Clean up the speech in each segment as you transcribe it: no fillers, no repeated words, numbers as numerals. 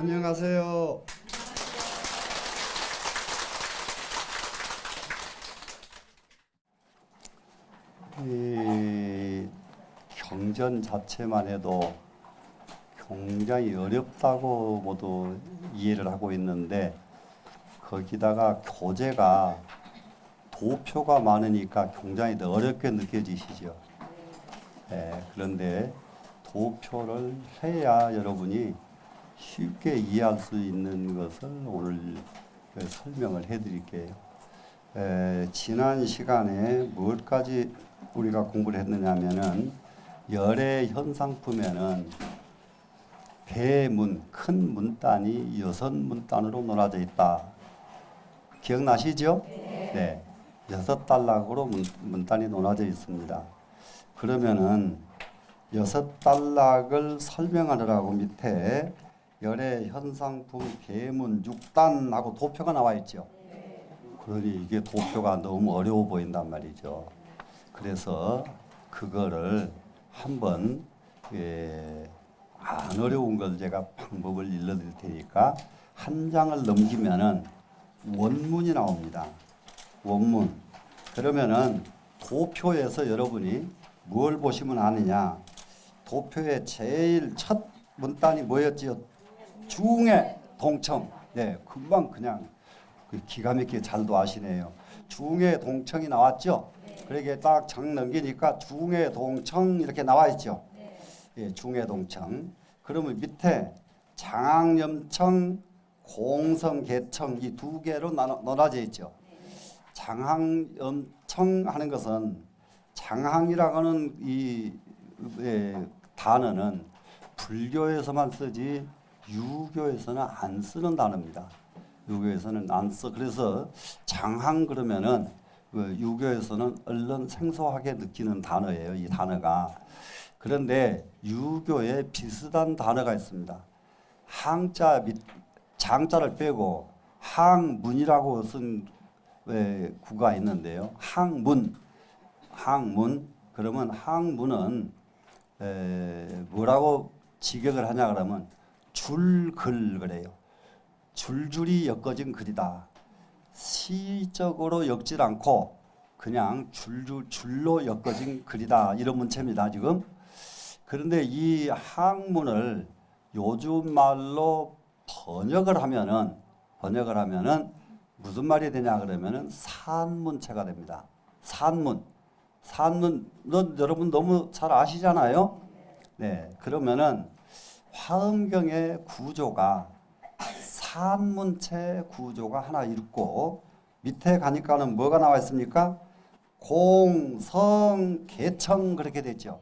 안녕하세요. 이 경전 자체만 해도 굉장히 어렵다고 모두 이해를 하고 있는데, 거기다가 교재가 도표가 많으니까 굉장히 더 어렵게 느껴지시죠. 그런데 도표를 해야 여러분이 쉽게 이해할 수 있는 것을 오늘 설명을 해드릴게요. 지난 시간에 무엇까지 우리가 공부를 했느냐면은 열의 현상품에는 대문, 큰 문단이 6문단으로 놓아져 있다. 기억나시죠? 네. 6단락으로 문단이 놓아져 있습니다. 그러면은 6단락을 설명하느라고 밑에 열의 현상품 계문 6단하고 도표가 나와 있죠. 그러니 이게 도표가 너무 어려워 보인단 말이죠. 그래서 그거를 한번 안 어려운 걸 제가 방법을 일러드릴 테니까 한 장을 넘기면은 원문이 나옵니다. 원문. 그러면은 도표에서 여러분이 뭘 보시면 아느냐? 도표의 제일 첫 문단이 뭐였지요? 중의 동청. 네, 금방 그냥 기가 막히게 잘도 아시네요. 중의 동청이 나왔죠? 그러게 딱 장 넘기니까 중의 동청 이렇게 나와 있죠? 예, 중의 동청. 그러면 밑에 장항염청, 공성계청 이 두 개로 나눠져 있죠. 장항염청 하는 것은 장항이라고 하는 이 단어는 불교에서만 쓰지 유교에서는 안 쓰는 단어입니다. 유교에서는 안 써. 그래서 장항 그러면은 유교에서는 얼른 생소하게 느끼는 단어예요. 이 단어가. 그런데 유교에 비슷한 단어가 있습니다. 항자 및 장자를 빼고 항문이라고 쓴 구가 있는데요. 항문. 그러면 항문은 뭐라고 직역을 하냐 그러면 줄글 그래요. 줄줄이 엮어진 글이다. 시적으로 엮질 않고 그냥 줄로 엮어진 글이다. 이런 문체입니다. 지금. 그런데 이 항문을 요즘 말로 번역을 하면은 무슨 말이 되냐 그러면은 산문체가 됩니다. 산문은 여러분 너무 잘 아시잖아요. 네, 그러면은 화엄경의 구조가 산문체 구조가 하나 있고 밑에 가니까는 뭐가 나와 있습니까? 공, 성, 계청 그렇게 됐죠.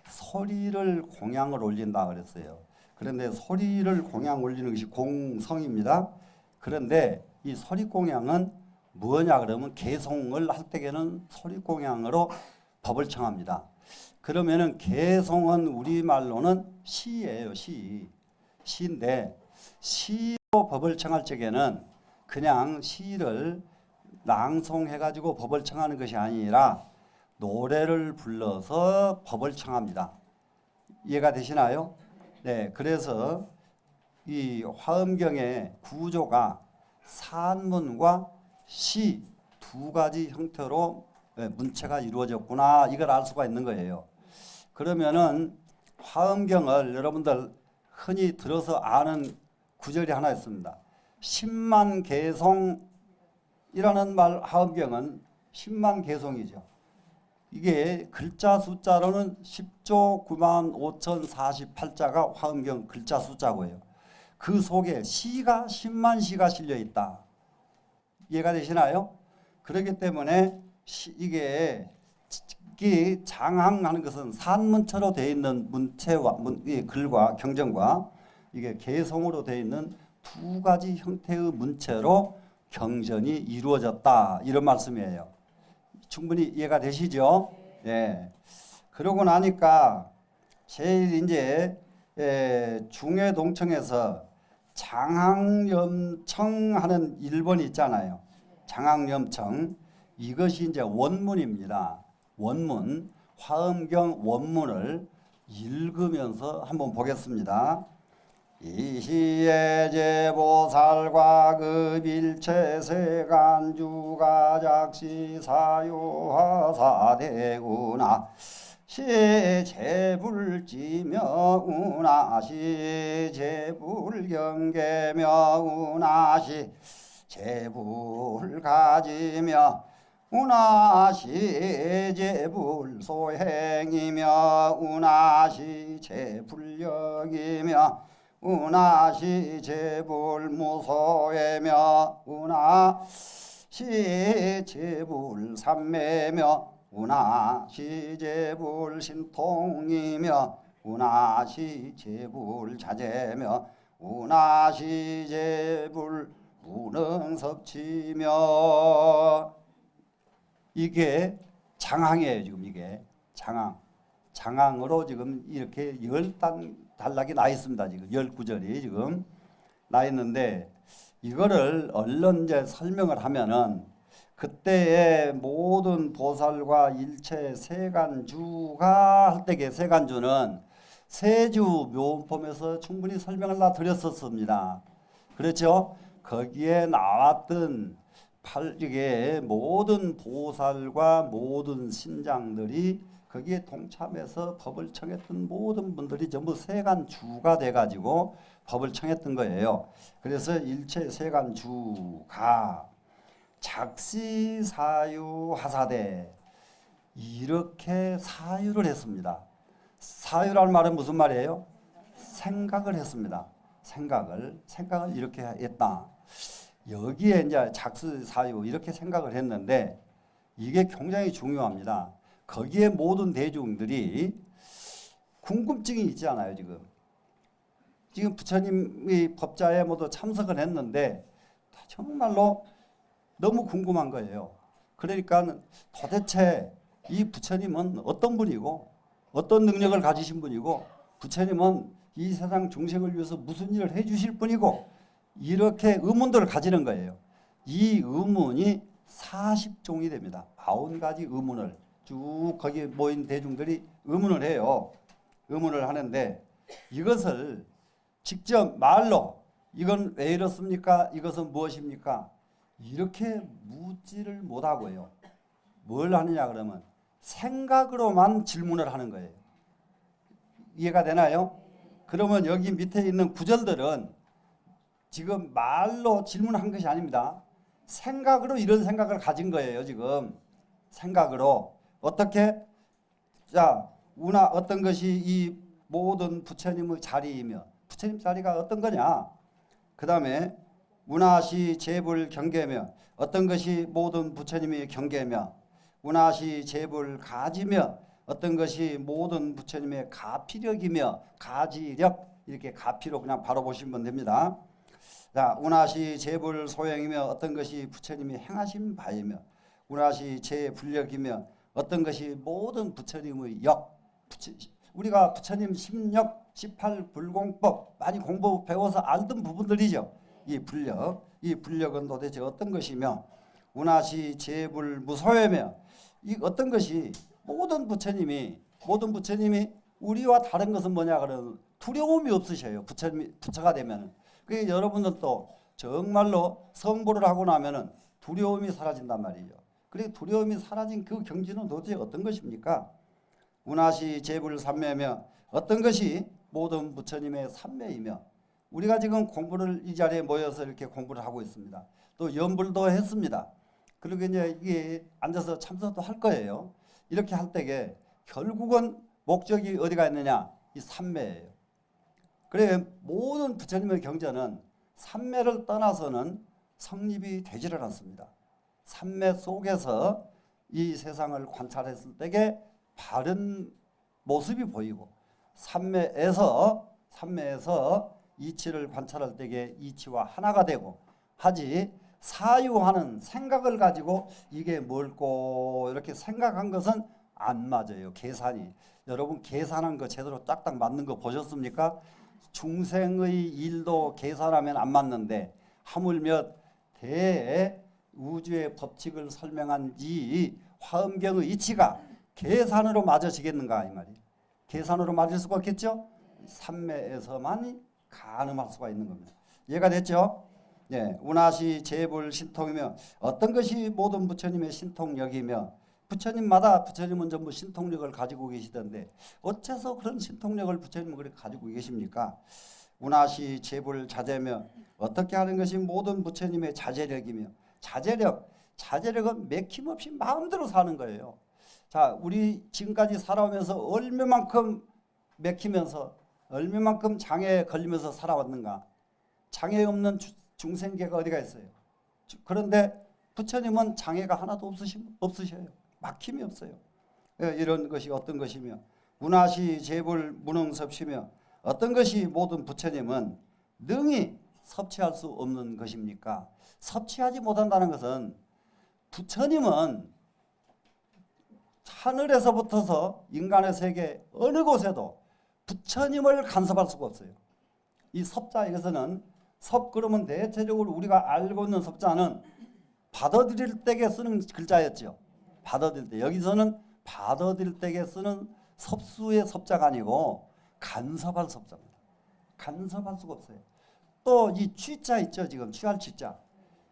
소리를 공양을 올린다 그랬어요. 그런데 소리를 공양 올리는 것이 공성입니다. 그런데 이 소리 공양은 뭐냐 그러면 개송을 할 때에는 소리 공양으로 법을 청합니다. 그러면은 개송은 우리말로는 시예요. 시인데 시로 법을 청할 적에는 그냥 시를 낭송해가지고 법을 청하는 것이 아니라 노래를 불러서 법을 청합니다. 이해가 되시나요? 네, 그래서 이 화엄경의 구조가 산문과 시 두 가지 형태로 문체가 이루어졌구나 이걸 알 수가 있는 거예요. 그러면은 화엄경을 여러분들 흔히 들어서 아는 구절이 하나 있습니다. 10만 개송이라는 말 화엄경은 10만 개송이죠. 이게 글자 숫자로는 10조 9만 5,048자가 화엄경 글자 숫자고요. 그 속에 시가 10만 시가 실려 있다. 이해가 되시나요? 그렇기 때문에 이게 장항하는 것은 산문체로 되어 있는 문체와 글과 경전과 이게 개송으로 되어 있는 두 가지 형태의 문체로 경전이 이루어졌다 이런 말씀이에요. 충분히 이해가 되시죠? 네. 그러고 나니까 제일 이제 중해동청에서 장항염청 하는 1번이 있잖아요. 장항염청 이것이 이제 원문입니다. 원문 화엄경 원문을 읽으면서 한번 보겠습니다. 이시에 제보살과 급일체 세간주가 작시 사유하사대구나 시제불지며 운하시 제불경계며 운하시 제불가지며 운하시 제불소행이며 운하시 제불력이며 운하시 제불무소회며 운하시 제불삼매며 운하시 제불신통이며 운하시 제불자재며 운하시 제불무능섭치며 이게 장항이에요. 지금 이게 장항으로 지금 이렇게 10단락이 나 있습니다. 지금 19절이 지금 나 있는데 이거를 얼른 이제 설명을 하면은 그때의 모든 보살과 일체 세간주가 할 때게 세간주는 세주 묘음품에서 충분히 설명을 다 드렸었습니다. 그렇죠? 거기에 나왔던 이게 모든 보살과 모든 신장들이 거기에 동참해서 법을 청했던 모든 분들이 전부 세간주가 돼가지고 법을 청했던 거예요. 그래서 일체 세간주가 작시사유하사대 이렇게 사유를 했습니다. 사유라는 말은 무슨 말이에요? 생각을 했습니다. 생각을 이렇게 했다. 여기에 이제 작시사유 이렇게 생각을 했는데 이게 굉장히 중요합니다. 거기에 모든 대중들이 궁금증이 있잖아요. 지금 부처님이 법자에 모두 참석을 했는데 정말로 너무 궁금한 거예요. 그러니까 도대체 이 부처님은 어떤 분이고 어떤 능력을 가지신 분이고 부처님은 이 세상 중생을 위해서 무슨 일을 해주실 분이고 이렇게 의문들을 가지는 거예요. 이 의문이 40종이 됩니다. 40가지 의문을 쭉 거기 모인 대중들이 의문을 해요. 의문을 하는데 이것을 직접 말로 이건 왜 이렇습니까? 이것은 무엇입니까? 이렇게 묻지를 못하고요. 뭘 하느냐 그러면 생각으로만 질문을 하는 거예요. 이해가 되나요? 그러면 여기 밑에 있는 구절들은 지금 말로 질문한 것이 아닙니다. 생각으로 이런 생각을 가진 거예요. 지금 생각으로 어떻게 자 우나 어떤 것이 이 모든 부처님의 자리이며 부처님 자리가 어떤 거냐 그 다음에 운하시 제불 경계며 어떤 것이 모든 부처님의 경계며 운하시 제불 가지며 어떤 것이 모든 부처님의 가피력이며 가지력 이렇게 가피로 그냥 바로 보시면 됩니다. 자, 운하시 제불 소행이며 어떤 것이 부처님이 행하신 바이며 운하시 제불력이며 어떤 것이 모든 부처님의 역 우리가 부처님 10력 18불공법 많이 공부 배워서 알던 부분들이죠. 이 불력은 도대체 어떤 것이며 운하시 제불무소회며 이 어떤 것이 모든 부처님이 우리와 다른 것은 뭐냐 그러면 두려움이 없으셔요. 부처가 되면. 그러니까 여러분들도 정말로 성불을 하고 나면은 두려움이 사라진단 말이죠. 그리고 두려움이 사라진 그 경지는 도대체 어떤 것입니까? 운하시 제불 삼매며 어떤 것이 모든 부처님의 삼매이며 우리가 지금 공부를 이 자리에 모여서 이렇게 공부를 하고 있습니다. 또 연불도 했습니다. 그리고 이제 이게 앉아서 참석도 할 거예요. 이렇게 할 때에 결국은 목적이 어디가 있느냐? 이 삼매예요. 그래 모든 부처님의 경전은 삼매를 떠나서는 성립이 되지를 않습니다. 삼매 속에서 이 세상을 관찰했을 때에 바른 모습이 보이고 삼매에서 이치를 관찰할 때에 이치와 하나가 되고 하지 사유하는 생각을 가지고 이게 뭘꼬 이렇게 생각한 것은 안 맞아요. 계산이. 여러분 계산한 거 제대로 딱딱 맞는 거 보셨습니까? 중생의 일도 계산하면 안 맞는데 하물며 대우주의 법칙을 설명한 이 화엄경의 이치가 계산으로 맞아지겠는가 이 말이에요. 계산으로 맞을 수가 없겠죠. 삼매에서만 가늠할 수가 있는 겁니다. 이해가 됐죠? 네, 운하시 재불 신통이며 어떤 것이 모든 부처님의 신통력이며 부처님마다 부처님은 전부 신통력을 가지고 계시던데 어째서 그런 신통력을 부처님은 그렇게 가지고 계십니까? 운하시 재불 자재며 어떻게 하는 것이 모든 부처님의 자제력이며 자제력은 맥힘없이 마음대로 사는 거예요. 자, 우리 지금까지 살아오면서 얼마만큼 맥히면서 얼마만큼 장애에 걸리면서 살아왔는가. 장애 없는 중생계가 어디가 있어요. 그런데 부처님은 장애가 하나도 없으셔요. 막힘이 없어요. 이런 것이 어떤 것이며 운하시 재불 무능섭시며 어떤 것이 모든 부처님은 능히 섭취할 수 없는 것입니까? 섭취하지 못한다는 것은 부처님은 하늘에서부터서 인간의 세계 어느 곳에도 부처님을 간섭할 수가 없어요. 이 섭자 이것은 섭 그러면 대체적으로 우리가 알고 있는 섭자는 받아들일 때에 쓰는 글자였죠. 받아들일 때. 여기서는 받아들일 때에 쓰는 섭수의 섭자가 아니고 간섭할 섭자입니다. 간섭할 수가 없어요. 또 이 취자 있죠. 지금 취할 취자.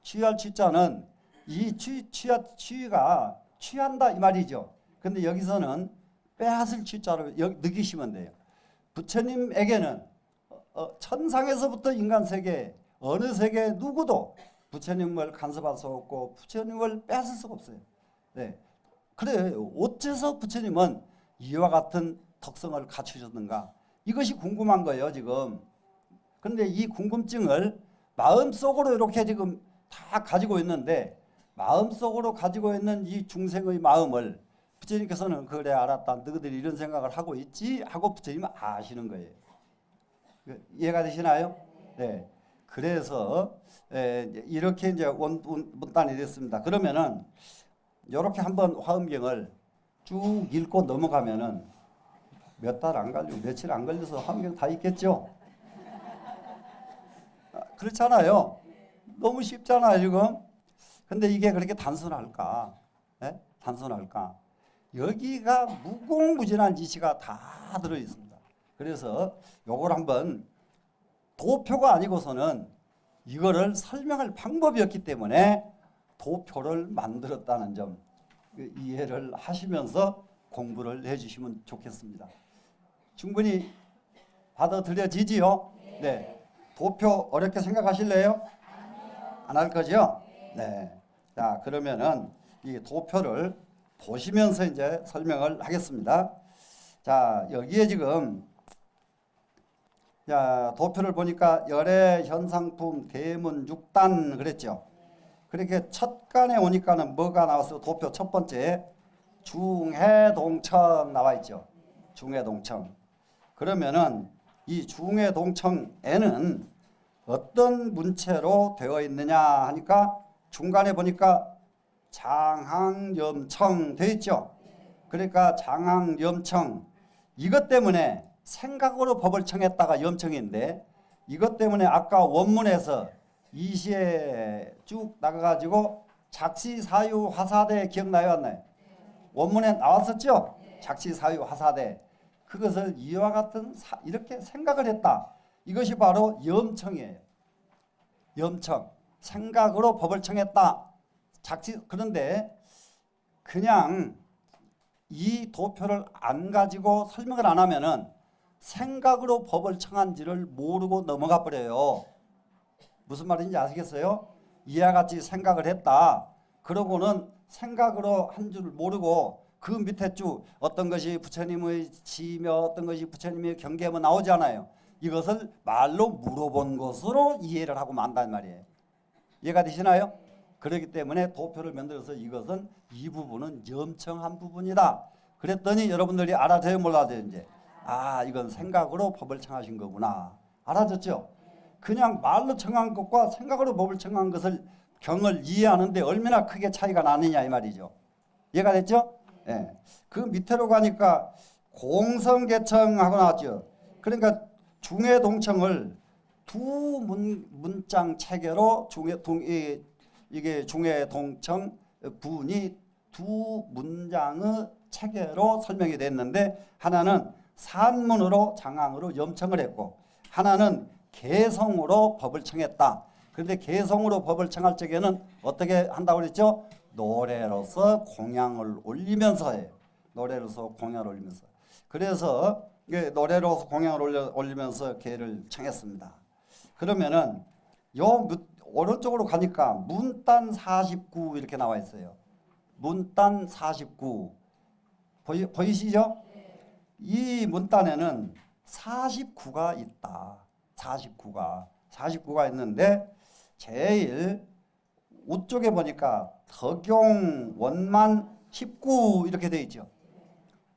취할 취자는 이 취가 취한다 이 말이죠. 근데 여기서는 빼앗을 취자로 느끼시면 돼요. 부처님에게는 천상에서부터 인간 세계 어느 세계 누구도 부처님을 간섭할 수 없고 부처님을 뺏을 수가 없어요. 네. 그래 어째서 부처님은 이와 같은 특성을 갖추셨는가? 이것이 궁금한 거예요 지금. 그런데 이 궁금증을 마음속으로 이렇게 지금 다 가지고 있는데 마음속으로 가지고 있는 이 중생의 마음을 부처님께서는 그래 알았다. 너희들이 이런 생각을 하고 있지 하고 부처님은 아시는 거예요. 이해가 되시나요? 네. 그래서 이렇게 이제 문단이 됐습니다. 그러면은 이렇게 한번 화엄경을 쭉 읽고 넘어가면은 몇 달 안 걸리고 며칠 안 걸려서 화엄경 다 읽겠죠? 그렇잖아요. 너무 쉽잖아요 지금. 근데 이게 그렇게 단순할까? 네? 단순할까? 여기가 무궁무진한 지시가 다 들어 있습니다. 그래서 요걸 한번 도표가 아니고서는 이거를 설명할 방법이 없기 때문에 도표를 만들었다는 점 이해를 하시면서 공부를 해주시면 좋겠습니다. 충분히 받아들여지지요? 네. 도표 어렵게 생각하실래요? 안 할 거죠? 네. 자, 그러면은 이 도표를 보시면서 이제 설명을 하겠습니다. 자, 여기에 지금 자, 도표를 보니까 열애, 현상품, 대문, 6단 그랬죠. 그렇게 첫 간에 오니까는 뭐가 나왔어요? 도표 첫 번째 중해동청 나와 있죠. 중해동청. 그러면은 이 중해동청에는 어떤 문체로 되어 있느냐 하니까 중간에 보니까 장항염청 되어 있죠. 그러니까 장항염청 이것 때문에 생각으로 법을 청했다가 염청인데 이것 때문에 아까 원문에서 이시에 쭉 나가가지고 작시사유 화사대 기억나요 안 나요? 원문에 나왔었죠? 작시사유 화사대 그것을 이와 같은 이렇게 생각을 했다. 이것이 바로 염청이에요. 염청 생각으로 법을 청했다. 그런데 그냥 이 도표를 안 가지고 설명을 안 하면은 생각으로 법을 청한지를 모르고 넘어가 버려요. 무슨 말인지 아시겠어요? 이와 같이 생각을 했다. 그러고는 생각으로 한 줄 모르고 그 밑에 쭉 어떤 것이 부처님의 지며 어떤 것이 부처님의 경계면 나오잖아요. 이것을 말로 물어본 것으로 이해를 하고 만단 말이에요. 이해가 되시나요? 그렇기 때문에 도표를 만들어서 이것은 이 부분은 염청한 부분이다. 그랬더니 여러분들이 알아줘요 몰라줘요 이제. 아 이건 생각으로 법을 청하신 거구나. 알아졌죠? 그냥 말로 청한 것과 생각으로 법을 청한 것을 경을 이해하는데 얼마나 크게 차이가 나느냐 이 말이죠. 이해가 됐죠? 예. 그 밑으로 가니까 공성계청하고 나왔죠. 그러니까 중해동청을 두 문장 체계로 이게 중해동청 분이 두 문장의 체계로 설명이 됐는데 하나는 산문으로 장항으로 염청을 했고 하나는 개성으로 법을 청했다. 그런데 개성으로 법을 청할 적에는 어떻게 한다고 그랬죠? 노래로서 공양을 올리면서 해요. 노래로서 공양을 올리면서. 그래서 노래로서 공양을 올리면서 개를 청했습니다. 그러면은 요 오른쪽으로 가니까 문단 49 이렇게 나와 있어요. 문단 49 보이시죠? 이 문단에는 49가 있다. 49가 있는데 제일 우쪽에 보니까 덕용 원만 19 이렇게 되어 있죠.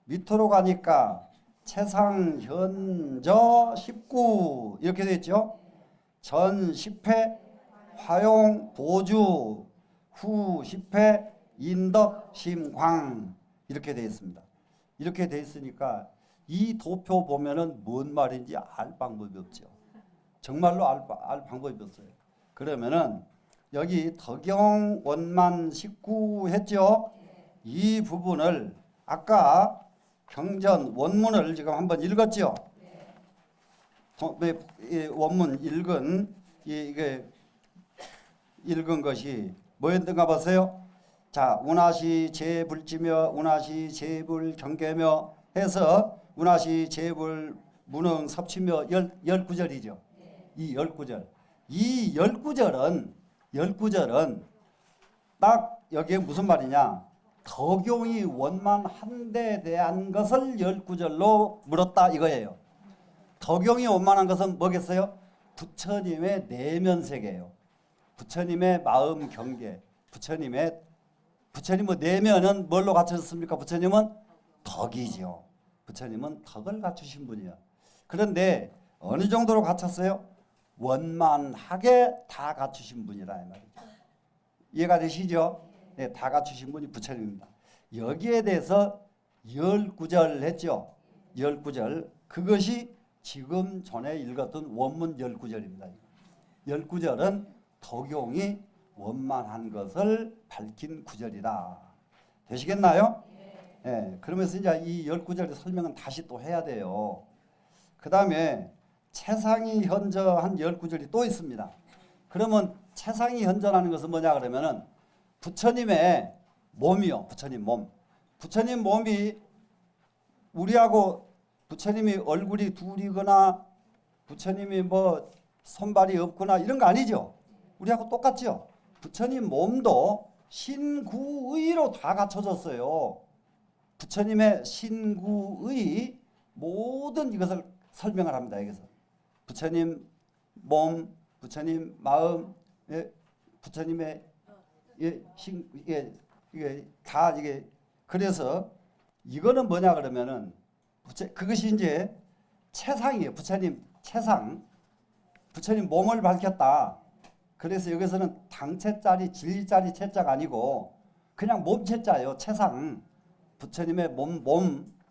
밑으로 가니까 채상 현저 19 이렇게 되어 있죠. 전 10회 화용 보주 후 10회 인덕 심광 이렇게 되어 있습니다. 이렇게 되어 있으니까 이 도표 보면은 뭔 말인지 알 방법이 없죠. 정말로 알 방법이 없어요. 그러면은 여기 덕용 원만 19 했죠. 이 부분을 아까 경전 원문을 지금 한번 읽었죠. 원문 이게 읽은 것이 뭐였던가 보세요. 자, 운하시 제불지며 운하시 제불 경계며 해서 운하시 제불 무능 섭치며 19절이죠. 이 19절. 이 19절은 딱 여기에 무슨 말이냐? 덕용이 원만 한 데 대한 것을 19절로 물었다 이거예요. 덕용이 원만한 것은 뭐겠어요? 부처님의 내면 세계예요. 부처님의 마음 경계. 부처님의 내면은 뭘로 갖춰졌습니까? 부처님은 덕이죠. 부처님은 덕을 갖추신 분이에요. 그런데 어느 정도로 갖췄어요? 원만하게 다 갖추신 분이라 이 말이죠. 이해가 되시죠? 네, 다 갖추신 분이 부처님입니다. 여기에 대해서 19절 했죠. 19절. 그것이 지금 전에 읽었던 원문 19절입니다. 19절은 덕용이 원만한 것을 밝힌 구절이다. 되시겠나요? 네, 그러면서 이제 이 19절의 설명은 다시 또 해야 돼요. 그 다음에 채상이 현저한 19절이 또 있습니다. 그러면 채상이 현저라는 것은 뭐냐 그러면은 부처님의 몸이요. 부처님 몸. 부처님 몸이 우리하고 부처님이 얼굴이 둘이거나 부처님이 뭐 손발이 없거나 이런 거 아니죠. 우리하고 똑같죠. 부처님 몸도 신구의로 다 갖춰졌어요. 부처님의 신구의 모든 이것을 설명을 합니다. 여기서 부처님 몸, 부처님 마음, 부처님의 이게 다 이게 그래서 이거는 뭐냐 그러면은 그것이 이제 채상이에요. 부처님 채상, 부처님 몸을 밝혔다. 그래서 여기서는 당채자리, 진리자리 채자가 아니고 그냥 몸채자예요. 채상. 부처님의 몸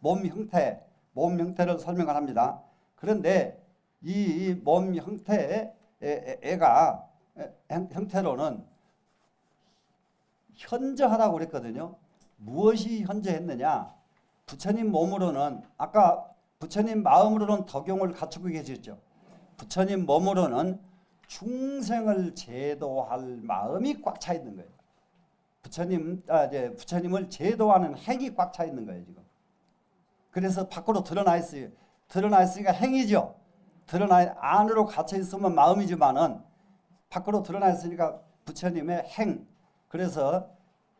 형태를 설명을 합니다. 그런데 이 몸 형태로는 현저하다고 그랬거든요. 무엇이 현저했느냐? 부처님 몸으로는 아까 부처님 마음으로는 덕용을 갖추고 계셨죠. 부처님 몸으로는 중생을 제도할 마음이 꽉 차 있는 거예요. 부처님을 제도하는 행이 꽉 차 있는 거예요, 지금. 그래서 밖으로 드러나 있어요. 드러나 있으니까 행이죠. 안으로 갇혀 있으면 마음이지만은 밖으로 드러나 있으니까 부처님의 행. 그래서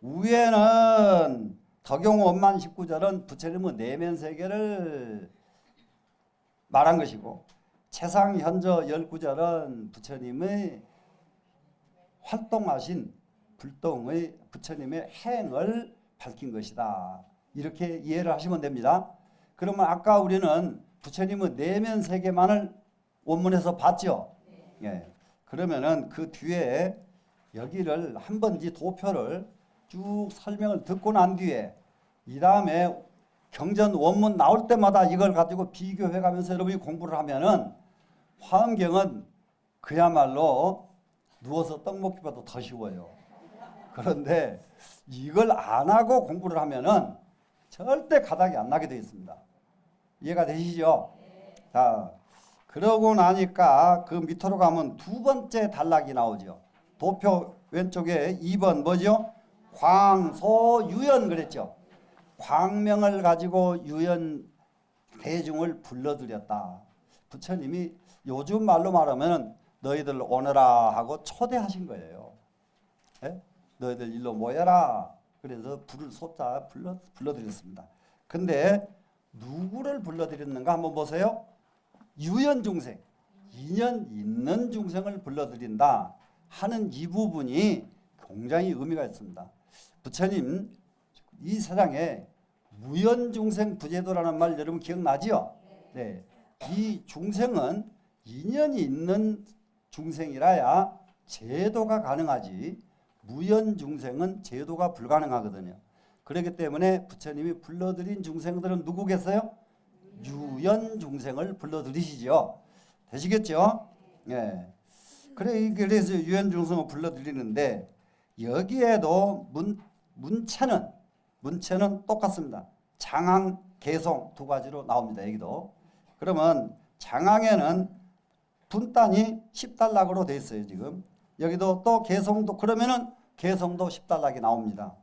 위에는 덕용 원만 19절은 부처님의 내면 세계를 말한 것이고 채상 현저 19절은 부처님의 활동하신 불동의 부처님의 행을 밝힌 것이다. 이렇게 이해를 하시면 됩니다. 그러면 아까 우리는 부처님의 내면 세계만을 원문에서 봤죠. 예. 그러면은 그 뒤에 여기를 한 번 이 도표를 쭉 설명을 듣고 난 뒤에 이 다음에 경전 원문 나올 때마다 이걸 가지고 비교해 가면서 여러분이 공부를 하면은 화엄경은 그야말로 누워서 떡 먹기보다 더 쉬워요. 그런데 이걸 안 하고 공부를 하면은 절대 가닥이 안 나게 되어 있습니다. 이해가 되시죠? 자, 그러고 나니까 그 밑으로 가면 두 번째 단락이 나오죠. 도표 왼쪽에 2번 뭐죠? 광소유연 그랬죠. 광명을 가지고 유연 대중을 불러들였다. 부처님이 요즘 말로 말하면 너희들 오너라 하고 초대하신 거예요. 예? 너희들 일로 모여라. 그래서 불을 쏟자 불러드렸습니다. 근데 누구를 불러드렸는가 한번 보세요. 유연 중생, 인연 있는 중생을 불러드린다 하는 이 부분이 굉장히 의미가 있습니다. 부처님 이 세상에 무연중생 부제도라는 말 여러분 기억나지요? 네. 이 중생은 인연이 있는 중생이라야 제도가 가능하지 무연중생은 제도가 불가능하거든요. 그렇기 때문에 부처님이 불러들인 중생들은 누구겠어요? 유연중생을 불러들이시죠. 되시겠죠? 예. 그래서 유연중생을 불러들이는데 여기에도 문체는 똑같습니다. 장항, 개송 두 가지로 나옵니다. 여기도. 그러면 장항에는 분단이 10단락으로 되어 있어요. 지금. 여기도 또 개송도 그러면은 개송도 10단락이 나옵니다.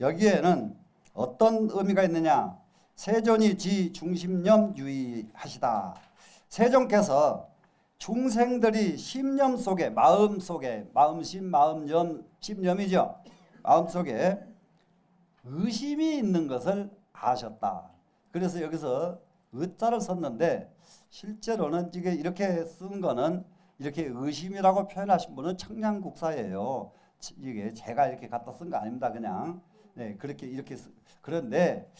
여기에는 어떤 의미가 있느냐? 세존이 지 중심념 유의하시다. 세존께서 중생들이 심념 속에 마음 속에 마음심 마음념 심념이죠. 마음 속에 의심이 있는 것을 아셨다. 그래서 여기서 의자를 썼는데 실제로는 이렇게 쓴 거는 이렇게 의심이라고 표현하신 분은 청량국사예요. 이게 제가 이렇게 갖다 쓴 거 아닙니다. 그냥 네, 이렇게 그런데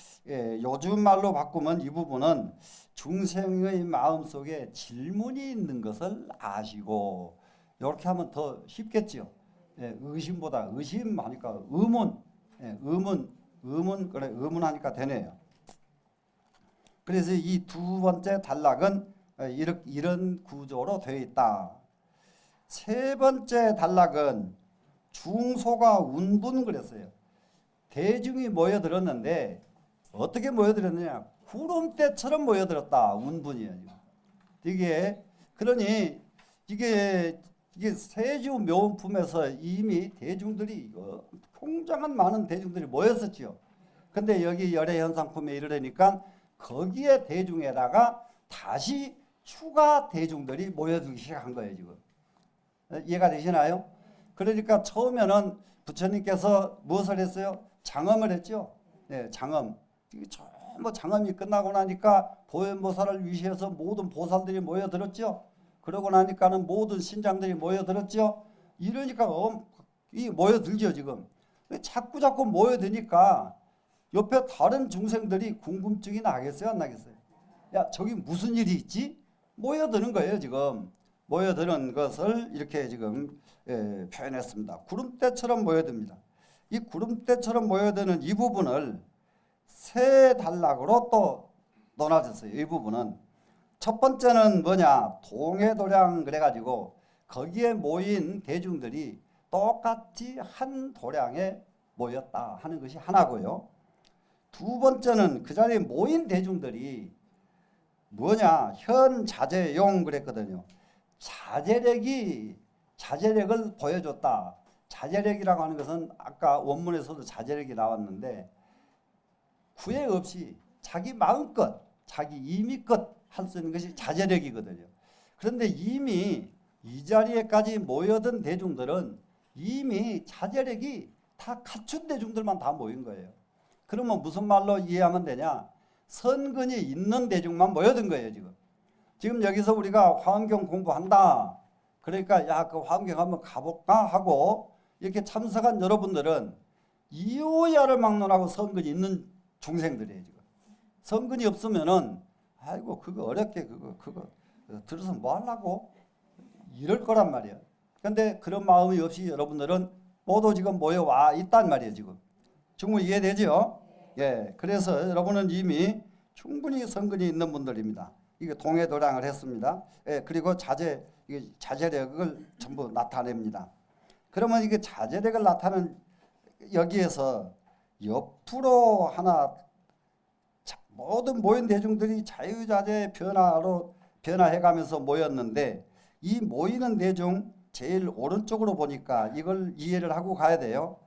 요즘 말로 바꾸면 이 부분은 중생의 마음 속에 질문이 있는 것을 아시고 이렇게 하면 더 쉽겠죠. 의심보다 의심하니까 의문, 의문 그래 의문하니까 되네요. 그래서 이 두 번째 단락은 이런 구조로 되어 있다. 세 번째 단락은 중소가 운분 그랬어요. 대중이 모여들었는데 어떻게 모여들었느냐? 구름대처럼 모여들었다. 운분이에요. 그러니 이게 세주 묘품에서 이미 대중들이 굉장한 많은 대중들이 모였었죠. 근데 여기 열애현상품에 이르려니까 거기에 대중에다가 다시 추가 대중들이 모여들기 시작한 거예요. 지금 이해가 되시나요? 그러니까 처음에는 부처님께서 무엇을 했어요? 장엄을 했죠. 네, 장엄. 전부 장엄이 끝나고 나니까 보현보살을 위시해서 모든 보살들이 모여들었죠. 그러고 나니까는 모든 신장들이 모여들었죠. 이러니까 모여들죠 지금. 자꾸 모여드니까 옆에 다른 중생들이 궁금증이 나겠어요 안 나겠어요? 야 저기 무슨 일이 있지? 모여드는 거예요 지금. 모여드는 것을 이렇게 지금 표현했습니다. 구름대처럼 모여듭니다. 이 구름대처럼 모여드는 이 부분을 세 단락으로 또 나눠졌어요. 이 부분은 첫 번째는 뭐냐? 동해도량 그래가지고 거기에 모인 대중들이 똑같이 한 도량에 모였다 하는 것이 하나고요. 두 번째는 그 자리에 모인 대중들이 뭐냐? 현자재용 그랬거든요. 자제력을 보여줬다. 자제력이라고 하는 것은 아까 원문에서도 자제력이 나왔는데 후회 없이 자기 마음껏 자기 임의껏 할 수 있는 것이 자제력이거든요. 그런데 이미 이 자리에까지 모여든 대중들은 이미 자제력이 다 갖춘 대중들만 다 모인 거예요. 그러면 무슨 말로 이해하면 되냐? 선근이 있는 대중만 모여든 거예요. 지금 여기서 우리가 화엄경 공부한다. 그러니까 야 그 화엄경 한번 가볼까 하고 이렇게 참석한 여러분들은 이호야를 막론하고 선근이 있는 중생들이에요. 지금 선근이 없으면은 아이고 그거 어렵게 그거 들어서 뭐 하려고 이럴 거란 말이에요. 근데 그런 마음이 없이 여러분들은 모두 지금 모여와 있단 말이에요. 지금 충분히 이해되죠? 예, 그래서 여러분은 이미 충분히 선근이 있는 분들입니다. 이게 동해도량을 했습니다. 예, 그리고 자제력을 전부 나타냅니다. 그러면 이게 자제력을 나타내는 여기에서 옆으로 하나 모든 모인 대중들이 자유자재의 변화로 변화해가면서 모였는데 이 모이는 대중 제일 오른쪽으로 보니까 이걸 이해를 하고 가야 돼요.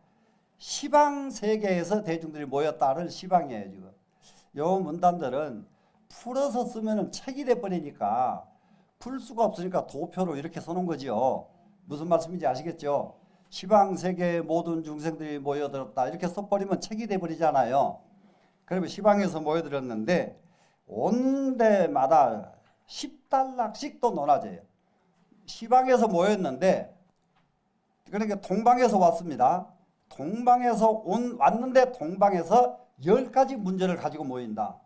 시방 세계에서 대중들이 모였다를 시방이에요. 지금 요 문단들은 풀어서 쓰면은 책이 돼버리니까 풀 수가 없으니까 도표로 이렇게 써놓은 거지요. 무슨 말씀인지 아시겠죠? 시방 세계의 모든 중생들이 모여들었다 이렇게 써버리면 책이 돼버리잖아요. 그러면 시방에서 모여들었는데 온 데마다 10달락씩 또 논아져요. 시방에서 모였는데 그러니까 동방에서 왔습니다. 동방에서 왔는데 동방에서 10가지 문제를 가지고 모인다.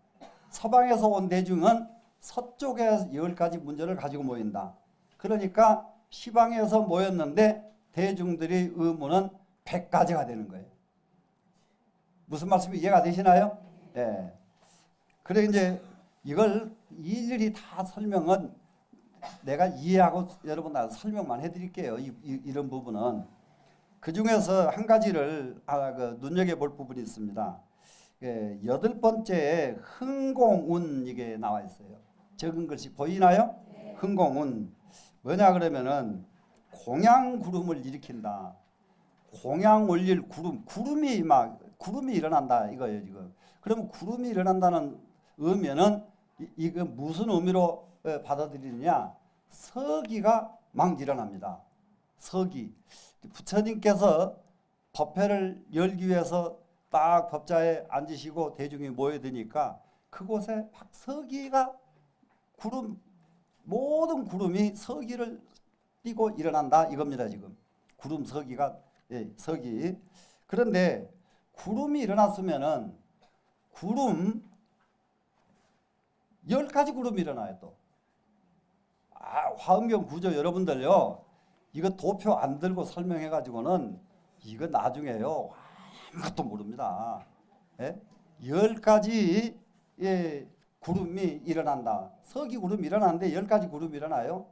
서방에서 온 대중은 서쪽에 10가지 문제를 가지고 모인다. 그러니까 시방에서 모였는데 대중들의 의무는 100가지가 되는 거예요. 무슨 말씀이 이해가 되시나요? 예. 그래 이제 이걸 일일이 다 설명은 내가 이해하고 여러분한테 설명만 해드릴게요. 이런 부분은. 그 중에서 한 가지를 눈여겨볼 부분이 있습니다. 8번째에 흥공운 이게 나와 있어요. 적은 글씨 보이나요? 네. 흥공운. 뭐냐 그러면은 공양구름을 일으킨다. 공양 올릴 구름이 일어난다 이거예요 지금. 그러면 구름이 일어난다는 의미는 이거 무슨 의미로 받아들이느냐? 서기가 막 일어납니다. 서기. 부처님께서 법회를 열기 위해서 딱 법자에 앉으시고 대중이 모여드니까 그곳에 막 서기가 모든 구름이 서기를 띠고 일어난다 이겁니다 지금. 구름 서기가 서기. 그런데 구름이 일어났으면은 10가지 구름이 일어나요 또. 화엄경 구조 여러분들요. 이거 도표 안 들고 설명해 가지고는 이거 나중에요. 아무것도 모릅니다. 10가지 구름이 일어난다. 서기 구름이 일어나는데 10가지 구름이 일어나요.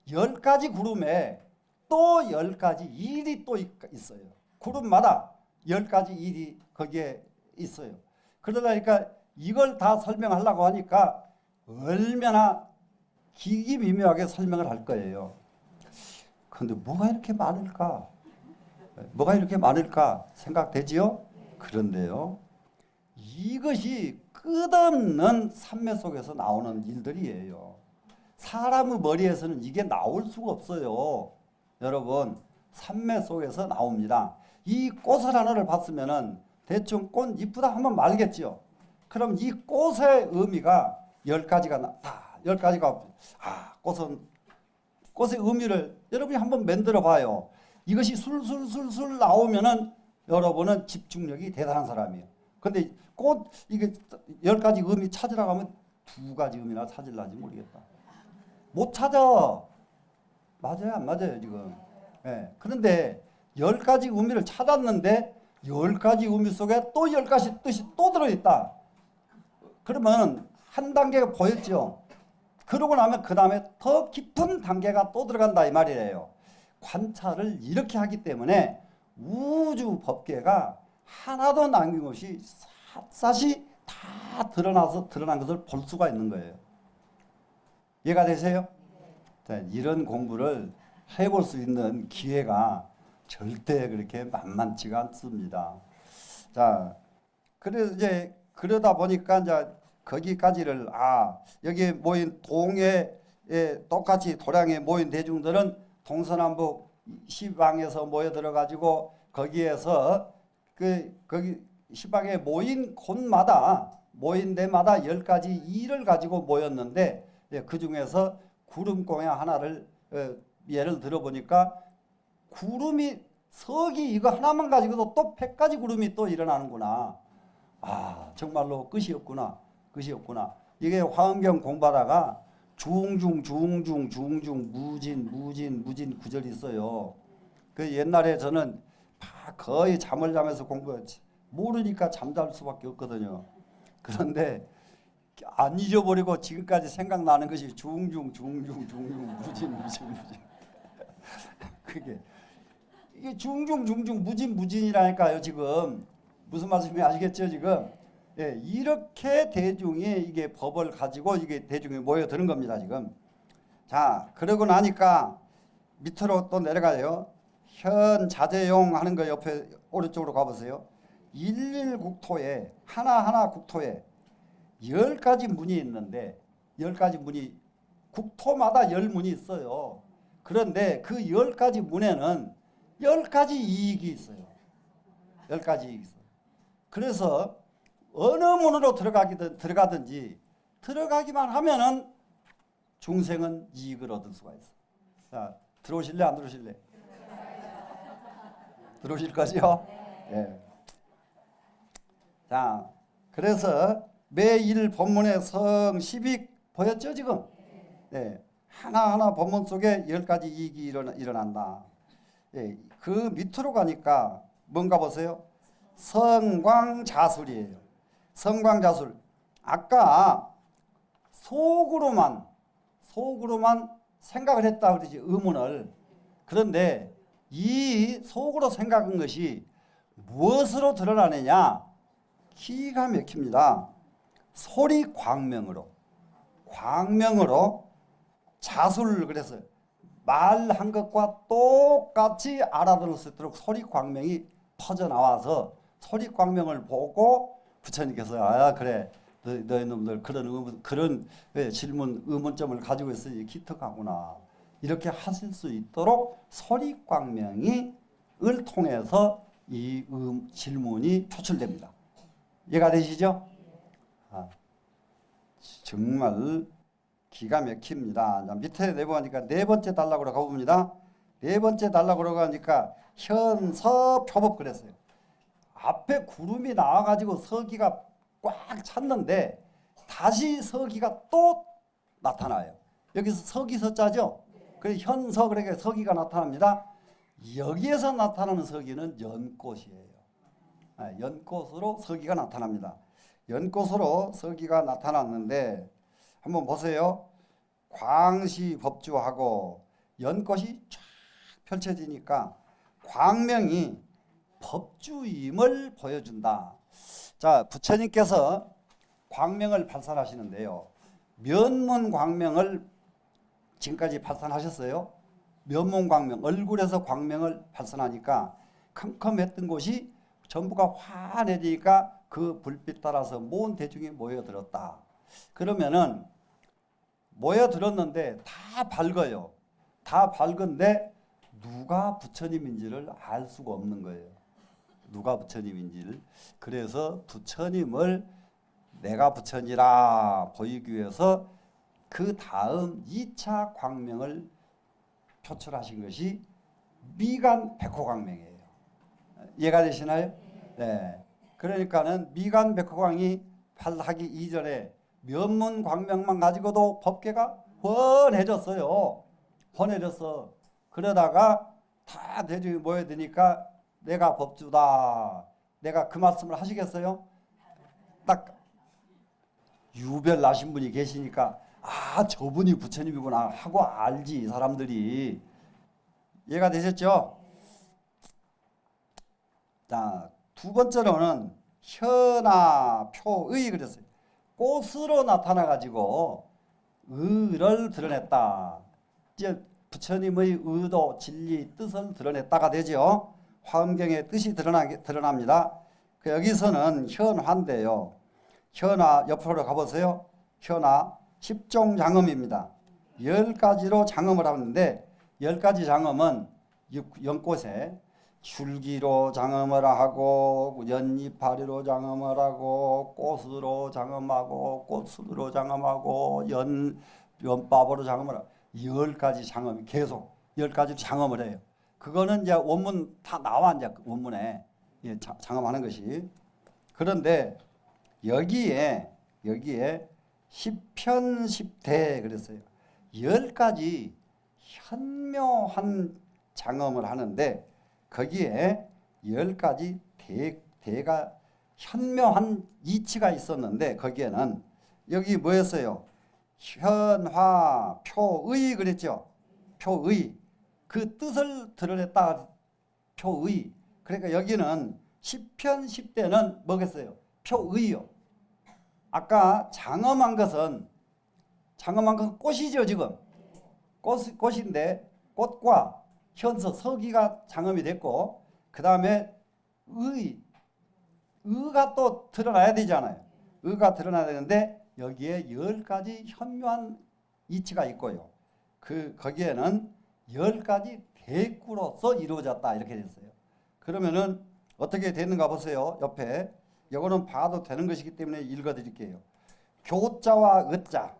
10가지 구름에 또 10가지 일이 또 있어요. 구름마다 10가지 일이 거기에 있어요. 그러다니까 이걸 다 설명하려고 하니까 얼마나 기기미묘하게 설명을 할 거예요. 그런데 뭐가 이렇게 많을까? 뭐가 이렇게 많을까 생각되지요? 그런데요. 이것이 끝없는 삼매 속에서 나오는 일들이에요. 사람의 머리에서는 이게 나올 수가 없어요. 여러분, 삼매 속에서 나옵니다. 이 꽃을 하나를 봤으면은 대충 꽃 이쁘다 하면 말겠죠. 그럼 이 꽃의 의미가 10가지가 다 10가지가 꽃의 의미를 여러분이 한번 만들어 봐요. 이것이 술술술술 나오면은 여러분은 집중력이 대단한 사람이에요. 근데 이게 10가지 의미 찾으라고 하면 2가지 의미나 찾으려는지 모르겠다. 못 찾아. 맞아요, 안 맞아요, 지금. 그런데 10가지 의미를 찾았는데 10가지 의미 속에 또 10가지 뜻이 또 들어있다. 그러면 한 단계가 보였죠. 그러고 나면 그 다음에 더 깊은 단계가 또 들어간다 이 말이에요. 관찰을 이렇게 하기 때문에 우주 법계가 하나도 남김없이 샅샅이 다 드러난 것을 볼 수가 있는 거예요. 이해가 되세요? 이런 공부를 해볼 수 있는 기회가 절대 그렇게 만만치가 않습니다. 자, 그래서 이제 그러다 보니까 이제 거기까지를 여기 모인 동해 똑같이 도량에 모인 대중들은 동서남북 시방에서 모여들어 가지고 거기에서 거기 시방에 모인 곳마다 모인 데마다 10가지 일을 가지고 모였는데 그 중에서 구름공양 하나를 예를 들어 보니까 구름이 서기 이거 하나만 가지고도 또 100가지 구름이 또 일어나는구나. 정말로 끝이 없구나. 이게 화엄경 공부하다가 중중 무진 구절이 있어요. 그 옛날에 저는 거의 잠을 자면서 공부했지. 모르니까 잠잘 수밖에 없거든요. 그런데 안 잊어버리고 지금까지 생각나는 것이 중중 무진. 이게 중중 무진이라니까요. 지금 무슨 말씀인지 아시겠죠? 지금 예, 이렇게 대중이 이게 법을 가지고 이게 대중이 모여드는 겁니다, 지금. 자, 그러고 나니까 밑으로 또 내려가요. 현 자재용 하는 거 옆에 오른쪽으로 가보세요. 일일 국토에 하나하나 국토에 10가지 문이 있는데 10가지 문이 국토마다 10문이 있어요. 그런데 그 10가지 문에는 10가지 이익이 있어요. 10가지 이익이 있어요. 그래서 어느 문으로 들어가든지 들어가기만 하면은 중생은 이익을 얻을 수가 있어. 자, 들어오실래 안 들어오실래? 들어오실 거죠? 네. 자, 그래서 매일 본문의 성십이 보였죠 지금? 네. 하나하나 본문 속에 10가지 이익이 일어난다. 네. 그 밑으로 가니까 뭔가 보세요. 성광자술이에요. 성광자술. 아까 속으로만 생각을 했다 그러지, 의문을. 그런데 이 속으로 생각한 것이 무엇으로 드러나느냐? 기가 막힙니다. 소리 광명으로 자술, 그래서 말한 것과 똑같이 알아들을 수 있도록 소리 광명이 퍼져나와서 소리 광명을 보고 부처님께서 아 그래 너희 놈들 그런 질문 의문점을 가지고 있으니 기특하구나 이렇게 하실 수 있도록 소리 광명을 통해서 이 질문이 표출됩니다. 이해가 되시죠? 아, 정말 기가 막힙니다. 밑에 내려가니까 네 번째 단락으로 가봅니다. 네 번째 단락으로 가니까 현서 표법 그랬어요. 앞에 구름이 나와가지고 서기가 꽉 찼는데 다시 서기가 또 나타나요. 여기서 서기 서자죠. 그래서 현서, 그러니까 서기가 나타납니다. 여기에서 나타나는 서기는 연꽃이에요. 연꽃으로 서기가 나타납니다. 연꽃으로 서기가 나타났는데 한번 보세요. 광시 법주하고 연꽃이 쫙 펼쳐지니까 광명이 법주임을 보여준다. 자, 부처님께서 광명을 발산하시는데요. 면문 광명을 지금까지 발산하셨어요. 면문 광명, 얼굴에서 광명을 발산하니까 컴컴했던 곳이 전부가 환해지니까 그 불빛 따라서 모든 대중이 모여들었다. 그러면은 모여들었는데 다 밝아요. 다 밝은데 누가 부처님인지를 알 수가 없는 거예요. 누가 부처님인지를. 그래서 부처님을 내가 부처니라 보이기 위해서 그 다음 2차 광명을 표출하신 것이 미간 백호광명이에요. 이해가 되시나요? 네. 그러니까는 미간 백호광이 발하기 이전에 면문 광명만 가지고도 법계가 훤해졌어요. 훤해졌어. 그러다가 다 대중이 모여드니까 내가 법주다. 내가 그 말씀을 하시겠어요? 딱 유별 나신 분이 계시니까 아 저분이 부처님이구나 하고 알지 사람들이. 이해가 되셨죠? 자, 두 번째로는 현아 표의 그랬어요. 꽃으로 나타나 가지고 의를 드러냈다. 이제 부처님의 의도, 진리, 뜻을 드러냈다가 되죠. 화엄경의 뜻이 드러납니다. 여기서는 현화인데요. 현화 옆으로 가보세요. 현화 10종 장엄입니다. 10가지로 장엄을 하는데 10가지 장엄은 연꽃에 줄기로 장엄을 하고 연잎파리로 장엄을 하고 꽃으로 장엄하고 꽃순으로 장엄하고 연밥으로 장엄을 하고 10가지 장엄이 계속 10가지로 장엄을 해요. 그거는 이제 원문 다 나와 이제 원문에 장엄하는 것이. 그런데 여기에 10편 10대 그랬어요. 10가지 현묘한 장엄을 하는데 거기에 10가지 대가 현묘한 이치가 있었는데 거기에는 여기 뭐였어요? 현화 표의 그랬죠. 표의 그 뜻을 드러냈다. 표의. 그러니까 여기는 10편 10대는 뭐겠어요? 표의요. 아까 장엄한 것은 꽃이죠, 지금. 꽃인데 꽃과 현서, 서기가 장엄이 됐고, 그 다음에 의가 또 드러나야 되잖아요. 의가 드러나야 되는데 여기에 10가지 현묘한 이치가 있고요. 거기에는 10가지 대꾸로서 이루어졌다 이렇게 됐어요. 그러면은 어떻게 되는가 보세요. 옆에 이거는 봐도 되는 것이기 때문에 읽어드릴게요. 교자와 의자.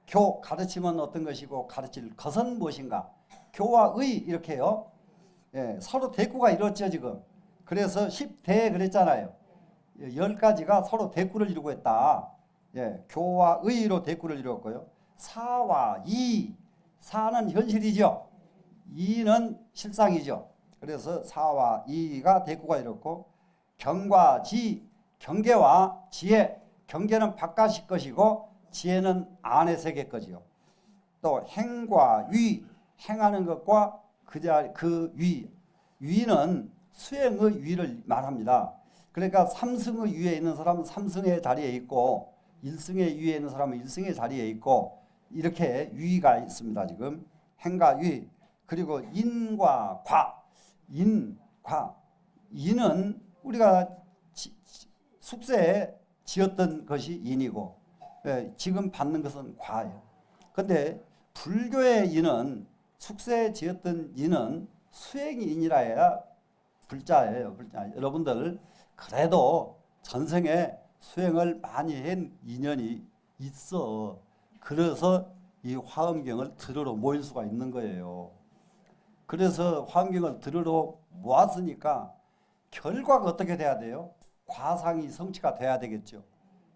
교 가르치면 어떤 것이고 가르칠 것은 무엇인가. 교와 의 이렇게요. 예, 서로 대꾸가 이루어졌죠 지금. 그래서 10대 그랬잖아요. 10가지가 서로 대꾸를 이루고 있다. 예, 교와 의로 대꾸를 이루었고요. 사와 이. 사는 현실이죠. 이는 실상이죠. 그래서 사와 이가 대꾸가 이렇고, 경과 지. 경계와 지혜. 경계는 바깥의 것이고 지혜는 안의 세계 것이요. 또 행과 위. 행하는 것과 그 위. 위는 수행의 위를 말합니다. 그러니까 삼승의 위에 있는 사람은 삼승의 자리에 있고, 일승의 위에 있는 사람은 일승의 자리에 있고, 이렇게 위가 있습니다. 지금 행과 위. 그리고 인과 과. 인은 우리가 숙세에 지었던 것이 인이고, 지금 받는 것은 과예요. 근데 불교의 인은, 숙세에 지었던 인은 수행이 인이라 해야 불자예요. 불자. 여러분들 그래도 전생에 수행을 많이 한 인연이 있어. 그래서 이 화엄경을 들으러 모일 수가 있는 거예요. 그래서 화엄경을 들으러 모았으니까 결과가 어떻게 돼야 돼요? 과상이 성취가 돼야 되겠죠.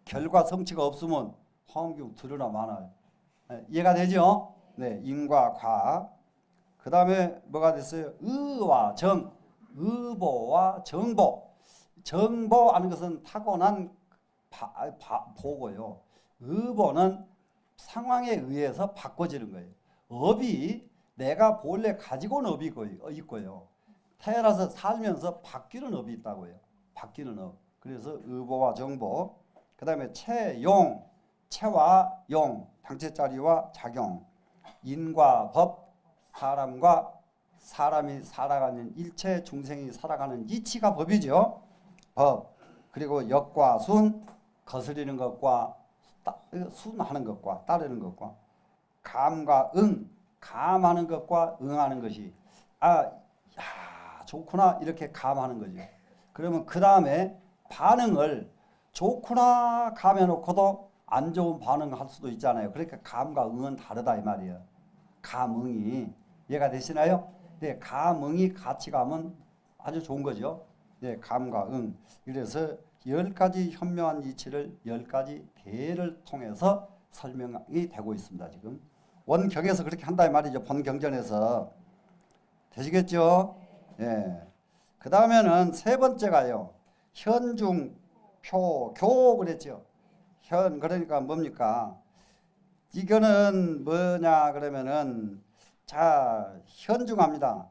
결과 성취가 없으면 화엄경 들으나 마나요. 이해가 되죠? 네, 인과 과. 그 다음에 뭐가 됐어요? 의와 정. 의보와 정보. 정보하는 것은 타고난 보고요. 의보는 상황에 의해서 바꿔지는 거예요. 업이 내가 본래 가지고 온 업이 있고요. 태어나서 살면서 바뀌는 업이 있다고요. 바뀌는 업. 그래서 의보와 정보. 그 다음에 체용. 체와 용. 당체자리와 작용. 인과 법. 사람이 살아가는, 일체 중생이 살아가는 이치가 법이죠. 법. 그리고 역과 순. 거스리는 것과 순하는 것과 따르는 것과, 감과 응. 감하는 것과 응하는 것이, 좋구나 이렇게 감하는 거죠. 그러면 그 다음에 반응을 좋구나 감해놓고도 안 좋은 반응을 할 수도 있잖아요. 그러니까 감과 응은 다르다 이 말이에요. 감응이 이해가 되시나요? 네, 감응이 같이 가면 아주 좋은 거죠. 네, 감과 응. 그래서 10가지 현묘한 이치를 10가지 대를 통해서 설명이 되고 있습니다. 지금 원경에서 그렇게 한다 이 말이죠. 본경전에서. 되시겠죠? 예. 그 다음에는 세 번째가요. 현중, 표, 교 그랬죠. 그러니까 뭡니까? 이거는 뭐냐 그러면은, 자, 현중합니다.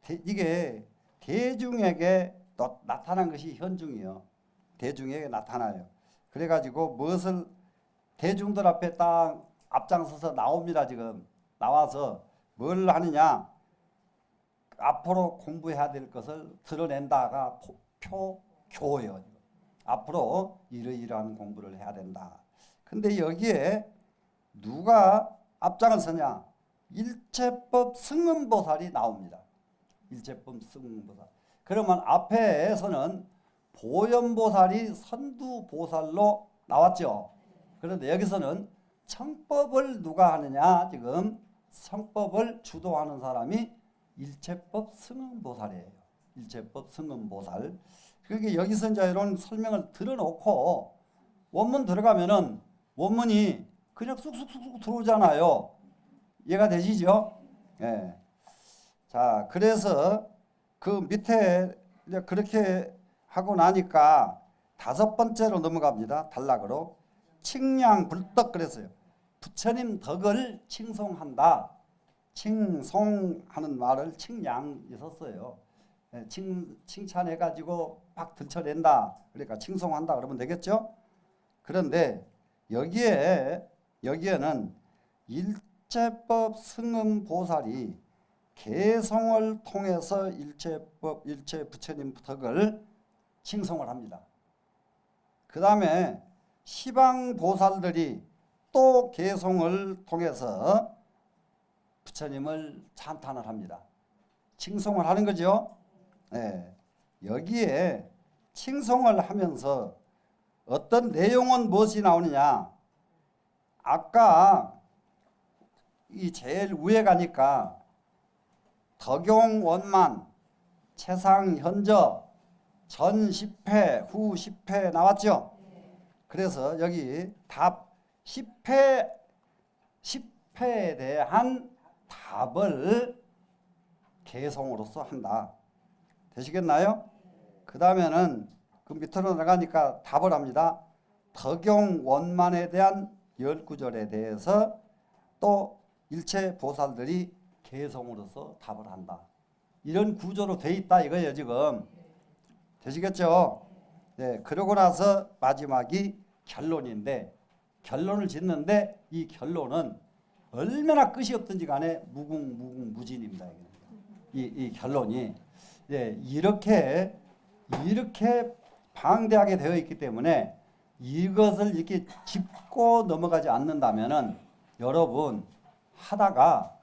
이게 대중에게 나타난 것이 현중이요. 대중에게 나타나요. 그래가지고 무엇을 대중들 앞에 딱 앞장서서 나옵니다. 지금 나와서 뭘 하느냐, 앞으로 공부해야 될 것을 드러낸다가 교예요. 앞으로 이러이러한 공부를 해야 된다. 근데 여기에 누가 앞장을 서냐, 일체법 승음보살이 나옵니다. 일체법 승음보살. 그러면 앞에서는 보현보살이 선두보살로 나왔죠. 그런데 여기서는 청법을 누가 하느냐, 지금 성법을 주도하는 사람이 일체법 승음보살이에요. 일체법 승음보살. 그러니까 여기서 이제 이런 설명을 들어놓고 원문 들어가면은 원문이 그냥 쑥쑥쑥 들어오잖아요. 이해가 되시죠? 예. 자, 그래서 그 밑에 이제 그렇게 하고 나니까 다섯 번째로 넘어갑니다. 단락으로. 칭량 불떡 그랬어요. 부처님 덕을 칭송한다. 칭송하는 말을 칭량이 썼어요. 칭찬해가지고 막 들춰낸다. 그러니까 칭송한다 그러면 되겠죠? 그런데 여기에는 일체법 승음 보살이 개성을 통해서 일체 부처님 덕을 칭송을 합니다. 그 다음에 시방 보살들이 또 개성을 통해서 부처님을 찬탄을 합니다. 칭송을 하는 거죠. 네. 여기에 칭송을 하면서 어떤 내용은 무엇이 나오느냐? 아까 이 제일 위에 가니까 덕용원만, 채상현저, 전 10회, 후 10회 나왔죠? 그래서 여기 답 10회에 대한 답을 개성으로서 한다. 되시겠나요? 그 다음에는 그 밑으로 나가니까 답을 합니다. 덕용원만에 대한 19절에 대해서 또 일체 보살들이 개성으로서 답을 한다. 이런 구조로 돼 있다 이거예요 지금. 되시겠죠? 네, 그러고 나서 마지막이 결론인데, 결론을 짓는데 이 결론은 얼마나 끝이 없든지 간에 무궁무진입니다. 이 결론이. 네, 이렇게 방대하게 되어 있기 때문에 이것을 이렇게 짚고 넘어가지 않는다면은 여러분 하다가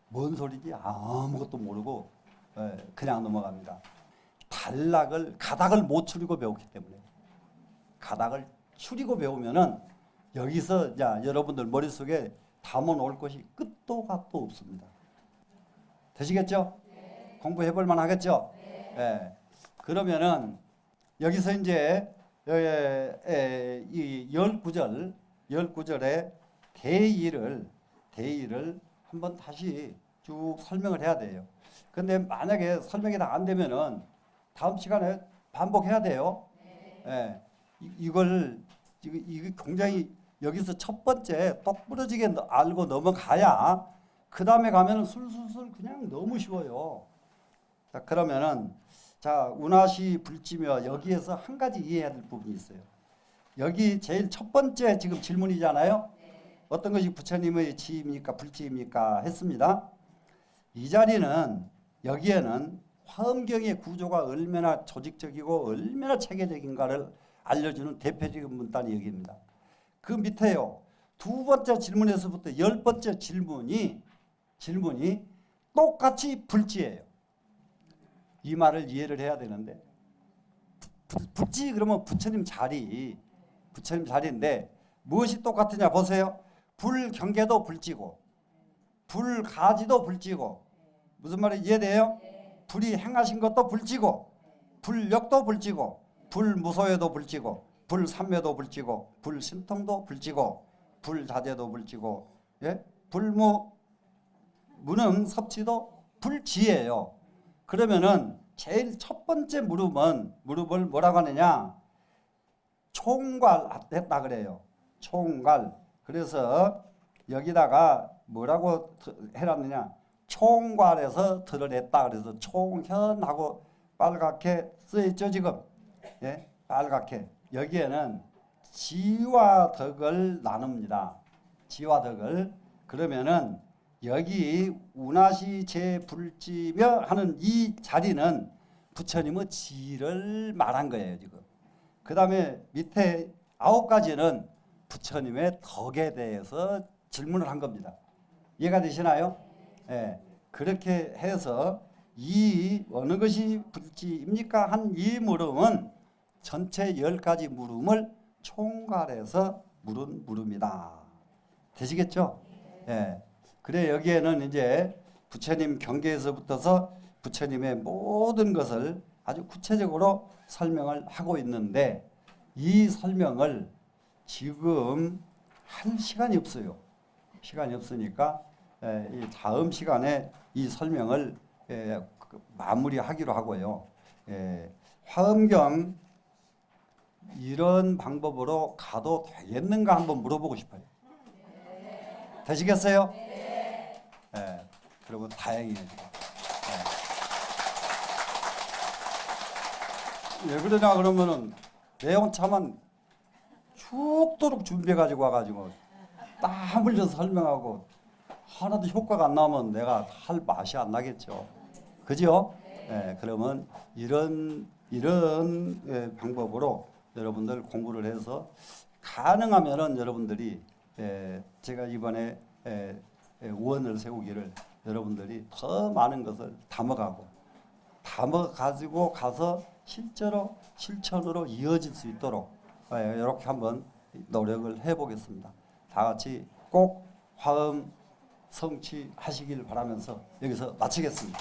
뭔 소리인지 아무것도 모르고 그냥 넘어갑니다. 가닥을 못 추리고 배웠기 때문에. 가닥을 추리고 배우면은 여기서 여러분들 머릿속에 담아놓을 것이 끝도 갓도 없습니다. 되시겠죠? 네. 공부해볼 만 하겠죠? 네. 네. 그러면은 여기서 이제 이 19절의 대의를 한번 다시 쭉 설명을 해야 돼요. 근데 만약에 설명이 다 안 되면은 다음 시간에 반복해야 돼요. 네. 이걸 굉장히 여기서 첫 번째 똑 부러지게 알고 넘어가야 그 다음에 가면은 술술술 그냥 너무 쉬워요. 자, 그러면은 운하시 불지며 여기에서 한 가지 이해해야 될 부분이 있어요. 여기 제일 첫 번째 지금 질문이잖아요. 어떤 것이 부처님의 지입니까 불지입니까 했습니다. 이 자리는 여기에는 화엄경의 구조가 얼마나 조직적이고 얼마나 체계적인가를 알려주는 대표적인 문단이 여기입니다. 그 밑에요. 두 번째 질문에서부터 10번째 질문이 똑같이 불지예요. 이 말을 이해를 해야 되는데 불지 그러면 부처님 자리인데 무엇이 똑같으냐 보세요. 불경계도 불지고 불가지도 불지고 무슨 말인지 이해돼요? 불이 행하신 것도 불지고 불력도 불지고 불무소에도 불지고 불삼매도 불지고 불신통도 불지고 불자재도 불지고 무능 섭취도 불지예요. 그러면은 제일 첫 번째 무릎을 뭐라고 하느냐? 총괄했다 그래요. 총괄. 그래서 여기다가 뭐라고 해놨느냐? 총괄해서 드러냈다. 그래서 총현하고 빨갛게 쓰여있죠 지금. 예? 빨갛게. 여기에는 지와 덕을 나눕니다. 지와 덕을. 그러면은 여기 운하시 제불지며 하는 이 자리는 부처님의 지를 말한 거예요 지금. 그 다음에 밑에 9가지는 부처님의 덕에 대해서 질문을 한 겁니다. 이해가 되시나요? 네. 그렇게 해서 이 어느 것이 불지입니까? 한 이 물음은 전체 10가지 물음을 총괄해서 물은 물음이다. 되시겠죠? 네. 그래 여기에는 이제 부처님 경계에서부터서 부처님의 모든 것을 아주 구체적으로 설명을 하고 있는데 이 설명을 지금 할 시간이 없어요. 시간이 없으니까 이 다음 시간에 이 설명을 마무리하기로 하고요. 화엄경 이런 방법으로 가도 되겠는가 한번 물어보고 싶어요. 되시겠어요? 네. 그러면 다행이에요. 왜 그러냐 그러면은 내용 차만 쭉 죽도록 준비해 가지고 와가지고 땀 흘려서 설명하고 하나도 효과가 안 나오면 내가 할 맛이 안 나겠죠. 그죠? 예, 그러면 이런 방법으로 여러분들 공부를 해서 가능하면은 여러분들이 제가 이번에 원을 세우기를 여러분들이 더 많은 것을 담아가지고 가서 실제로 실천으로 이어질 수 있도록 이렇게 한번 노력을 해보겠습니다. 다 같이 꼭 화음 성취하시길 바라면서 여기서 마치겠습니다.